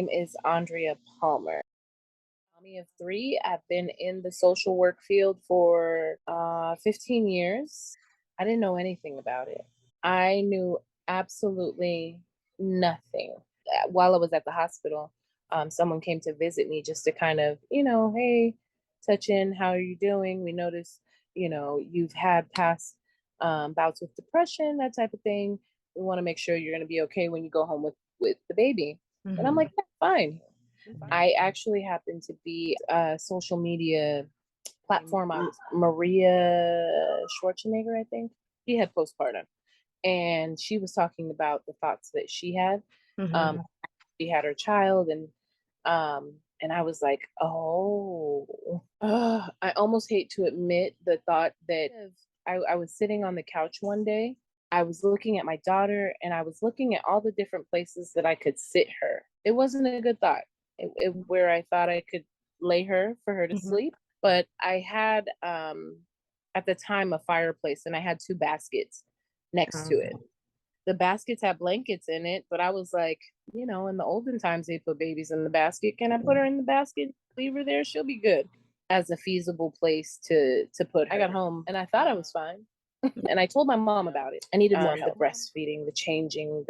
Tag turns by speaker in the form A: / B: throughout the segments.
A: name is Andrea Palmer. Mommy of three. I've been in the social work field for 15 years. I didn't know anything about it. I knew absolutely nothing. While I was at the hospital, someone came to visit me just to kind of, hey, touch in. How are you doing? We noticed, you've had past bouts with depression, that type of thing. We want to make sure you're going to be okay when you go home with the baby. And I'm
B: Mhm.
A: like, yeah, fine. I actually happened to be a social media platform. I was Maria Schwarzenegger, I think. She had postpartum, and she was talking about the thoughts that she had. Um,
B: Mhm.
A: she had her child, and I was like, oh, I almost hate to admit the thought that I was sitting on the couch one day. I was looking at my daughter, and I was looking at all the different places that I could sit her. It wasn't a good thought. Where I thought I could lay her for her to
B: Mhm.
A: sleep, but I had at the time a fireplace, and I had two baskets next to it.
B: Okay.
A: The baskets had blankets in it, but I was like, in the olden times they put babies in the basket. Can I put her in the basket? Leave her there, she'll be good. As a feasible place to put her. I got home and I thought I was fine. And I told my mom about it. I needed more help. The breastfeeding, the changing,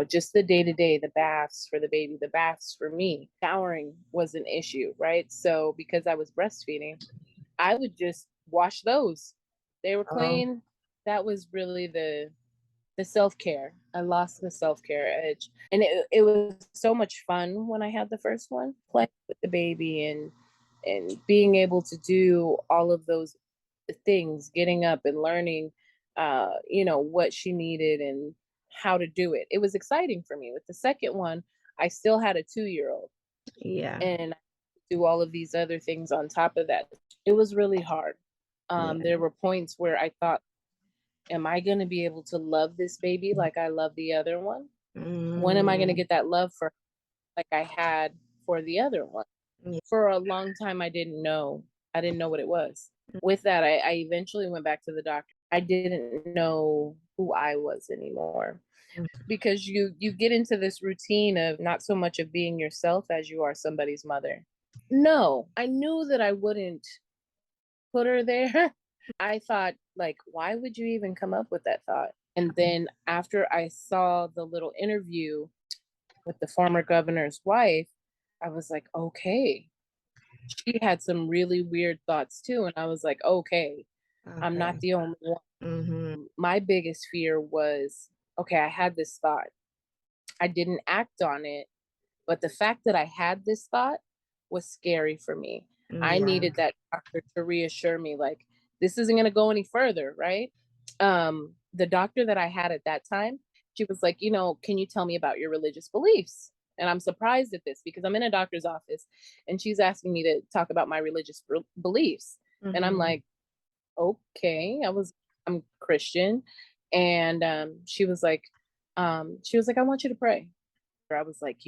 A: just the day to day, the baths for the baby, the baths for me. Showering was an issue, right? So because I was breastfeeding, I would just wash those. They were
B: Oh,
A: clean. That was really the self-care. I lost the self-care edge. And it was so much fun when I had the first one, playing with the baby and being able to do all of those things, getting up and learning what she needed and how to do it. It was exciting for me. With the second one, I still had a 2-year-old
B: yeah.
A: and I do all of these other things on top of that. It was really hard.
B: Yeah.
A: There were points where I thought, am I going to be able to love this baby like I love the other one? When am I going to
B: Mm.
A: get that love for like I had for the other one?
B: Yeah.
A: For a long time, I didn't know. I didn't know what it was. With that, I eventually went back to the doctor. I didn't know who I was anymore because you get into this routine of not so much of being yourself as you are somebody's mother. No, I knew that I wouldn't put her there. I thought, like, why would you even come up with that thought? And then after I saw the little interview with the former governor's wife, I was like, okay. She had some really weird thoughts too. And I was like, okay, I'm not
B: Okay.
A: the only one.
B: Mhm.
A: My biggest fear was, okay, I had this thought. I didn't act on it, but the fact that I had this thought was scary for me. I
B: Yeah.
A: needed that doctor to reassure me, like, this isn't going to go any further, right? The doctor that I had at that time, she was like, can you tell me about your religious beliefs? And I'm surprised at this because I'm in a doctor's office and she's asking me to talk about my religious beliefs. And I'm
B: Mhm.
A: like, okay, I'm Christian. And she was like, I want you to pray. I was like,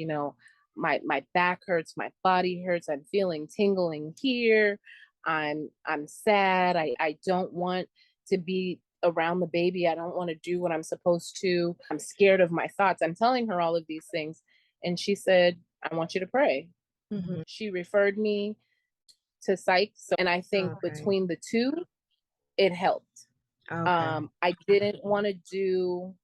A: my back hurts, my body hurts, I'm feeling tingling here. I'm sad. I don't want to be around the baby. I don't want to do what I'm supposed to. I'm scared of my thoughts. I'm telling her all of these things. And she said, I want you to pray.
B: Mhm.
A: She referred me to psych. And I think
B: Okay.
A: between the two, it helped.
B: Okay.
A: I didn't want to do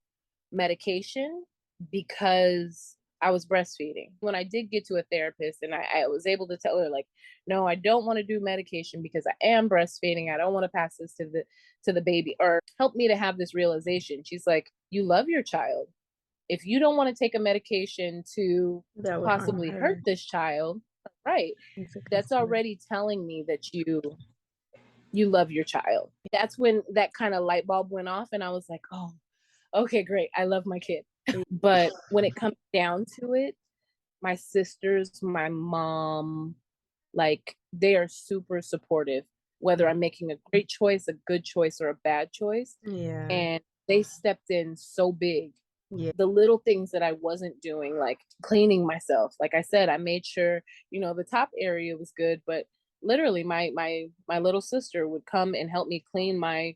A: medication because I was breastfeeding. When I did get to a therapist and I was able to tell her, like, no, I don't want to do medication because I am breastfeeding. I don't want to pass this to the baby, or help me to have this realization. She's like, you love your child. If you don't want to take a medication to
B: That would harm
A: possibly hurt
B: her.
A: this child, right?
B: It's a
A: That's
B: concern.
A: already telling me that you love your child. That's when that kind of light bulb went off and I was like, oh, okay, great. I love my kid. But when it comes down to it, my sisters, my mom, like, they are super supportive, whether I'm making a great choice, a good choice, or a bad choice.
B: Yeah.
A: And they stepped in so big.
B: Yeah.
A: The little things that I wasn't doing, like cleaning myself. Like I said, I made sure, the top area was good, but literally my little sister would come and help me clean my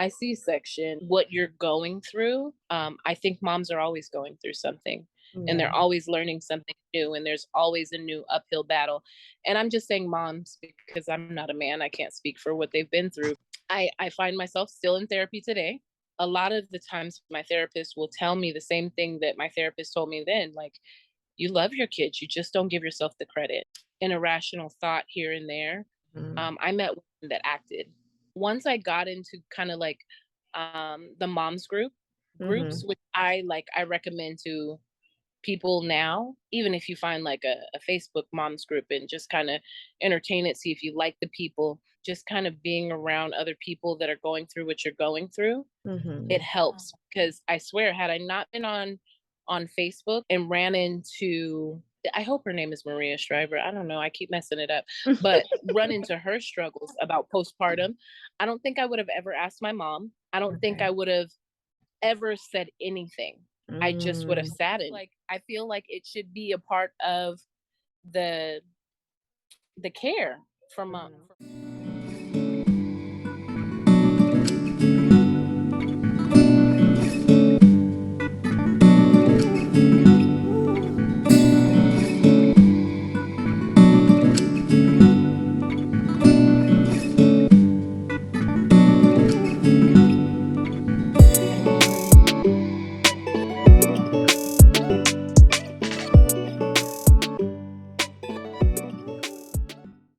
A: C-section. What you're going through, I think moms are always going through something. and
B: Yeah.
A: they're always learning something new, and there's always a new uphill battle. And I'm just saying moms because I'm not a man. I can't speak for what they've been through. I find myself still in therapy today. A lot of the times my therapist will tell me the same thing that my therapist told me then, like, you love your kids, you just don't give yourself the credit. An irrational thought here and there.
B: Mm.
A: I met women that acted. Once I got into kind of like the moms groups,
B: Mhm.
A: which I recommend to people now, even if you find like a Facebook moms group and just kind of entertain it, see if you like the people, just kind of being around other people that are going through what you're going through, it
B: Mhm.
A: helps. Because I swear, had I not been on Facebook and ran into, I hope her name is Maria Shriver. I don't know. I keep messing it up, but run into her struggles about postpartum. I don't think I would have ever asked my mom. I don't think
B: Okay.
A: I would have ever said anything. I just would have
B: Mm.
A: sat in. Like, I feel like it should be a part of the the care for
B: Mhm.
A: moms.